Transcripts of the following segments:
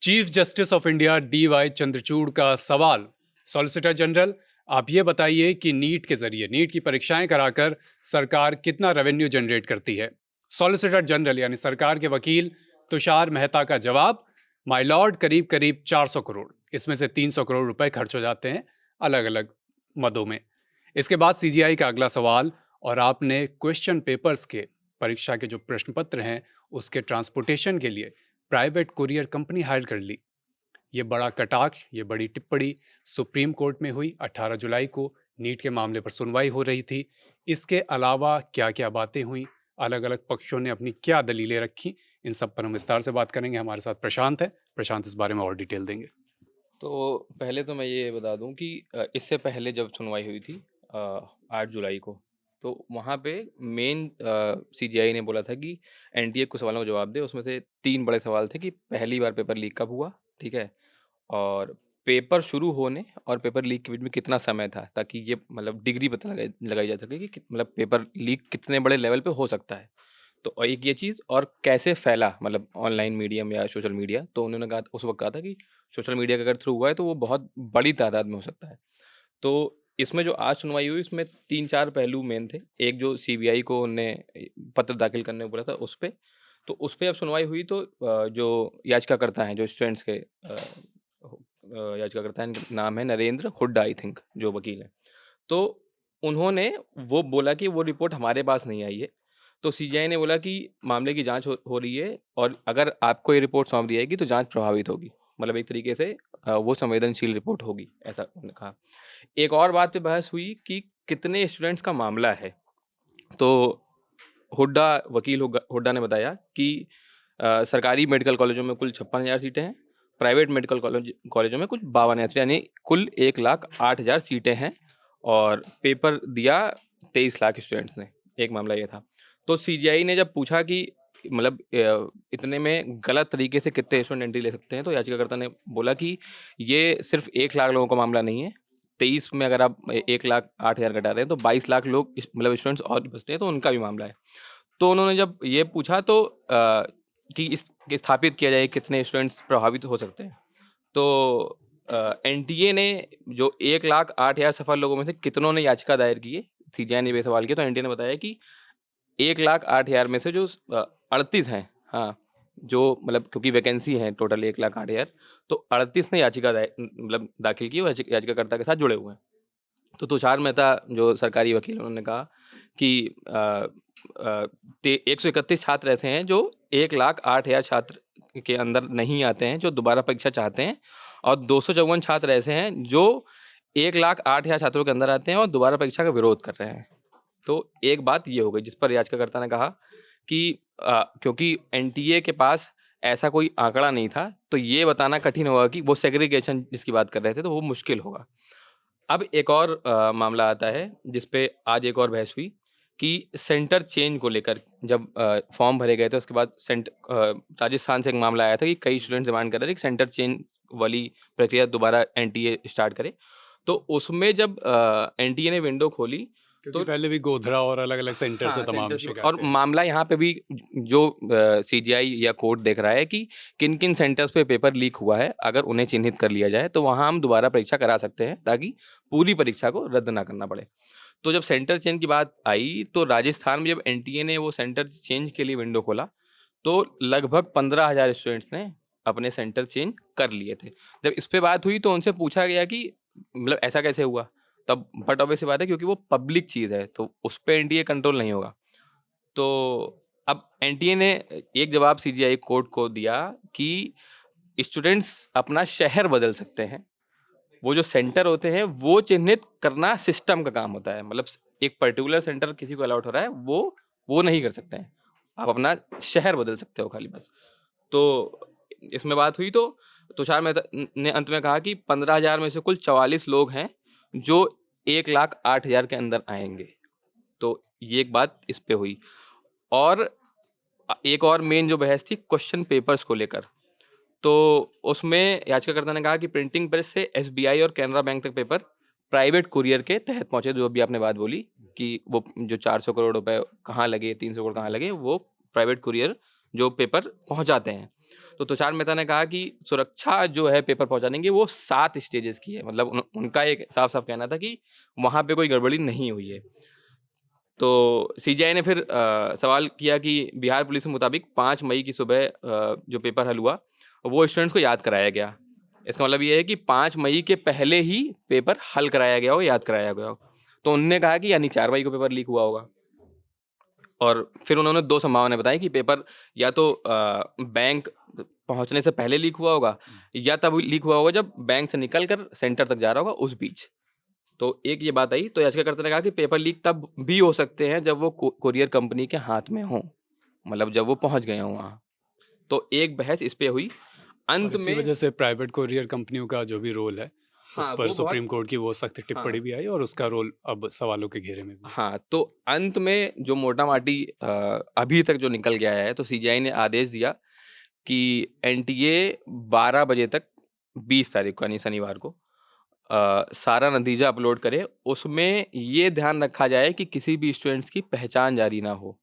Chief justice of India DY Chandrachud का सवाल। Solicitor general, आप ये बताइए कि नीट के जरिए नीट की परीक्षाएं कराकर सरकार कितना रेवेन्यू जनरेट करती है। सॉलिसिटर जनरल यानी सरकार के वकील तुषार मेहता का जवाब, माय लॉर्ड, करीब करीब 400 करोड़। इसमें से 300 करोड़ रुपए खर्च हो जाते हैं अलग अलग मदों में। इसके बाद CGI का अगला सवाल, और आपने क्वेश्चन पेपर्स के परीक्षा के जो प्रश्न पत्र हैं उसके ट्रांसपोर्टेशन के लिए प्राइवेट कुरियर कंपनी हायर कर ली। ये बड़ा कटाक्ष, ये बड़ी टिप्पणी सुप्रीम कोर्ट में हुई 18 जुलाई को। नीट के मामले पर सुनवाई हो रही थी। इसके अलावा क्या क्या बातें हुई, अलग अलग पक्षों ने अपनी क्या दलीलें रखी, इन सब पर हम विस्तार से बात करेंगे। हमारे साथ प्रशांत है। प्रशांत इस बारे में और डिटेल देंगे। तो पहले तो मैं ये बता दूं कि इससे पहले जब सुनवाई हुई थी 8 जुलाई को, तो वहाँ पे मेन सीजीआई ने बोला था कि एनटीए कुछ सवालों का जवाब दे। उसमें से 3 बड़े सवाल थे कि पहली बार पेपर लीक कब हुआ, ठीक है, और पेपर शुरू होने और पेपर लीक के बीच में कितना समय था, ताकि ये मतलब डिग्री पता लगाई जा सके कि मतलब पेपर लीक कितने बड़े लेवल पे हो सकता है। तो एक ये चीज़, और कैसे फैला मतलब ऑनलाइन मीडियम या सोशल मीडिया। तो उन्होंने कहा, उस वक्त कहा था कि सोशल मीडिया के अगर थ्रू हुआ है तो वो बहुत बड़ी तादाद में हो सकता है। तो इसमें जो आज सुनवाई हुई उसमें 3-4 पहलू मेन थे। एक जो सीबीआई को उन्हें पत्र दाखिल करने को बोला था उस पे, तो उस पे अब सुनवाई हुई। तो जो याचिकाकर्ता हैं, जो स्टूडेंट्स के याचिकाकर्ता हैं, नाम है नरेंद्र हुड्डा आई थिंक, जो वकील हैं। तो उन्होंने वो बोला कि वो रिपोर्ट हमारे पास नहीं आई है। तो सीजीआई ने बोला कि मामले की जांच हो रही है, और अगर आपको ये रिपोर्ट सौंप दी जाएगी तो जांच प्रभावित होगी। मतलब एक तरीके से वो संवेदनशील रिपोर्ट होगी, ऐसा उन्होंने कहा। एक और बात पे बहस हुई कि कितने स्टूडेंट्स का मामला है। तो हुड्डा वकील हुड्डा ने बताया कि सरकारी मेडिकल कॉलेजों में कुल 56,000 सीटें हैं, प्राइवेट मेडिकल कॉलेजों में कुछ 52,000, यानी कुल 1,08,000 सीटें हैं, और पेपर दिया 23 लाख स्टूडेंट्स ने। एक मामला ये था। तो सीजीआई ने जब पूछा कि मतलब इतने में गलत तरीके से कितने स्टूडेंट एंट्री ले सकते हैं, तो याचिकाकर्ता ने बोला कि ये सिर्फ 1 लाख लोगों का मामला नहीं है। 23 में अगर आप 1,08,000 घटा रहे हैं तो 22 लाख लोग मतलब स्टूडेंट्स और भी बचते हैं, तो उनका भी मामला है। तो उन्होंने जब ये पूछा तो कि इस कि स्थापित किया जाए कितने स्टूडेंट्स प्रभावित हो सकते हैं। तो एनटीए ने जो 1,08,000 सफल लोगों में से कितनों ने याचिका दायर की है, सीजीआई ने ये सवाल किया, तो एनटीए ने बताया कि 1,08,000 में से जो 38 हैं, हाँ, जो मतलब क्योंकि वैकेंसी है टोटल 1,08,000, तो 38 ने याचिका मतलब दाखिल की, वो याचिकाकर्ता के साथ जुड़े हुए हैं। तो तुषार मेहता जो सरकारी वकील हैं, उन्होंने कहा कि 131 छात्र ऐसे हैं जो 1,08,000 छात्र के अंदर नहीं आते हैं, जो दोबारा परीक्षा चाहते हैं, और 254 छात्र ऐसे हैं जो 1,08,000 छात्रों के अंदर आते हैं और दोबारा परीक्षा का विरोध कर रहे हैं। तो एक बात ये हो गई जिस पर याचिकाकर्ता ने कहा कि क्योंकि एनटीए के पास ऐसा कोई आंकड़ा नहीं था, तो ये बताना कठिन होगा कि वो सेग्रीगेशन जिसकी बात कर रहे थे, तो वो मुश्किल होगा। अब एक और मामला आता है जिस पे आज एक और बहस हुई कि सेंटर चेंज को लेकर। जब फॉर्म भरे गए थे उसके बाद राजस्थान से एक मामला आया था कि कई स्टूडेंट्स डिमांड कर रहे थे कि सेंटर चेंज वाली प्रक्रिया दोबारा एनटीए स्टार्ट करे। तो उसमें जब एनटीए ने विंडो खोली, क्योंकि तो पहले भी गोधरा और अलग अलग सेंटर से हाँ, तमाम सेंटर की और शिकायतें हैं। मामला यहाँ पे भी जो सीजीआई या कोर्ट देख रहा है कि किन-किन सेंटर्स पे पेपर लीक हुआ है, अगर उन्हें चिन्हित कर लिया जाए, तो वहाँ हम दोबारा परीक्षा करा सकते हैं, ताकि पूरी परीक्षा को रद्द ना करना पड़े। तो जब सेंटर चेंज की बात आई, तो राजस्थान में जब एनटीए ने वो सेंटर चेंज के लिए विंडो खोला, तो लगभग 15,000 स्टूडेंट्स ने अपने सेंटर चेंज कर लिए थे। जब इस पे बात हुई तो उनसे पूछा गया कि मतलब ऐसा कैसे हुआ? तब बट ऑब्वियस सी बात है, क्योंकि वो पब्लिक चीज़ है, तो उस पे एनटीए कंट्रोल नहीं होगा। तो अब एनटीए ने एक जवाब सीजीआई कोर्ट को दिया कि स्टूडेंट्स अपना शहर बदल सकते हैं। वो जो सेंटर होते हैं वो चिन्हित करना सिस्टम का काम होता है। मतलब एक पर्टिकुलर सेंटर किसी को अलॉट हो रहा है, वो नहीं कर सकते हैं। आप अपना शहर बदल सकते हो खाली बस। तो इसमें बात हुई, तो तुषार मेहता ने अंत में कहा कि 15,000 में से कुल 44 लोग हैं जो 1,08,000 के अंदर आएँगे। तो ये एक बात इस पे हुई। और एक और मेन जो बहस थी क्वेश्चन पेपर्स को लेकर। तो उसमें याचिकाकर्ता ने कहा कि प्रिंटिंग प्रेस से एसबीआई और कैनरा बैंक तक पेपर प्राइवेट कुरियर के तहत पहुंचे। जो अभी आपने बात बोली कि वो जो 400 करोड़ रुपए कहाँ लगे, 300 करोड़ कहाँ लगे, वो प्राइवेट कुरियर जो पेपर पहुंचाते हैं। तो तुषार मेहता ने कहा कि सुरक्षा जो है पेपर पहुँचाने की वो 7 स्टेजेस की है। मतलब उनका एक साफ-साफ कहना था कि वहाँ पे कोई गड़बड़ी नहीं हुई है। तो सीजीआई ने फिर सवाल किया कि बिहार पुलिस के मुताबिक 5 मई की सुबह जो पेपर हल हुआ, वो स्टूडेंट्स को याद कराया गया। इसका मतलब ये है कि 5 मई के पहले ही पेपर हल कराया गया हो, याद कराया गया हो। तो उन्होंने कहा कि यानी 4 मई को पेपर लीक हुआ होगा। और फिर उन्होंने 2 संभावनाएँ बताई कि पेपर या तो बैंक पहुँचने से पहले लीक हुआ होगा या तब लीक हुआ होगा जब बैंक से निकल कर सेंटर तक जा रहा होगा उस बीच। तो एक ये बात आई, तो याचिकाकर्ता ने कहा कि पेपर लीक तब भी हो सकते हैं जब वो कोरियर कंपनी के हाथ में हों, मतलब जब वो पहुँच गए हों वहाँ। तो एक बहस इस पे हुई। और अंत इसी में वजह से प्राइवेट कोरियर कंपनियों का जो भी रोल है, उस हाँ, पर वो बहुत सुप्रीम कोर्ट की वो सख्त टिप्पणी हाँ, भी आई और उसका रोल अब सवालों के घेरे में भी है। हाँ, तो अंत में जो मोटा-माटी अभी तक जो निकल के आया है, तो सीजीआई ने आदेश दिया कि एनटीए 12 बजे तक 20 तारीख को यानी शनिवार को सारा नतीजा अपलोड करे। उसमें ये ध्यान रखा जाए कि किसी भी स्टूडेंट्स की पहचान जारी ना हो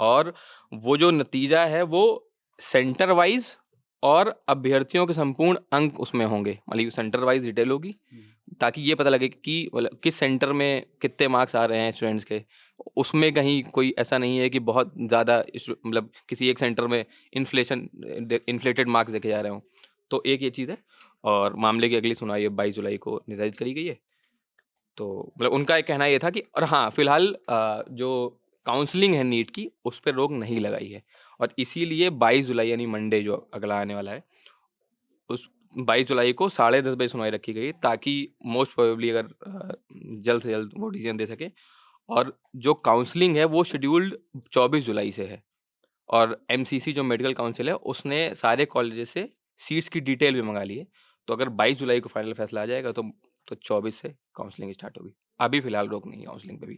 और वो जो नतीजा है वो सेंटर वाइज़ और अभ्यर्थियों के संपूर्ण अंक उसमें होंगे। मतलब सेंटर वाइज़ डिटेल होगी ताकि ये पता लगे कि मतलब किस सेंटर में कितने मार्क्स आ रहे हैं स्टूडेंट्स के। उसमें कहीं कोई ऐसा नहीं है कि बहुत ज़्यादा मतलब किसी एक सेंटर में इन्फ्लेटेड मार्क्स देखे जा रहे हों। तो एक ये चीज़ है और मामले की अगली सुनवाई अब 22 जुलाई को निर्धारित करी गई है। तो मतलब उनका एक कहना ये था कि और हाँ, फिलहाल जो काउंसलिंग है नीट की, उस पे रोक नहीं लगाई है और इसीलिए 22 जुलाई यानी मंडे जो अगला आने वाला है, उस 22 जुलाई को 10:30 बजे सुनवाई रखी गई है ताकि मोस्ट प्रोबेबली अगर जल्द से जल्द वो डिसीजन दे सके और जो काउंसलिंग है वो शेड्यूल्ड 24 जुलाई से है और एमसीसी जो मेडिकल काउंसिल है, उसने सारे कॉलेजेस से सीट्स की डिटेल भी मँगा ली है। तो अगर 22 जुलाई को फाइनल फैसला आ जाएगा तो 24 से काउंसलिंग स्टार्ट होगी। अभी फिलहाल रोक नहीं है काउंसलिंग पे भी।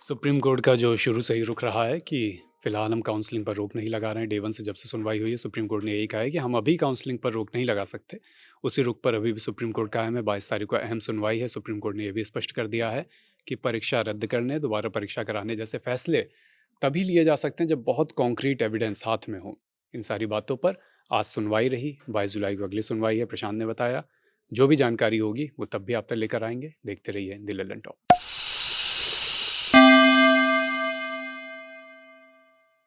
सुप्रीम कोर्ट का जो शुरू से ही रुख रहा है कि फिलहाल हम काउंसलिंग पर रोक नहीं लगा रहे हैं, डे वन से जब से सुनवाई हुई है सुप्रीम कोर्ट ने यही कहा है कि हम अभी काउंसलिंग पर रोक नहीं लगा सकते। उसी रुख पर अभी भी सुप्रीम कोर्ट कायम है। 22 तारीख को अहम सुनवाई है। सुप्रीम कोर्ट ने यह भी स्पष्ट कर दिया है कि परीक्षा रद्द करने, दोबारा परीक्षा कराने जैसे फैसले तभी लिए जा सकते हैं जब बहुत कॉन्क्रीट एविडेंस हाथ में हो। इन सारी बातों पर आज सुनवाई रही। 22 जुलाई को अगली सुनवाई है, प्रशांत ने बताया। जो भी जानकारी होगी वो तब भी आप तक लेकर आएंगे। देखते रहिए द लल्लन टॉप।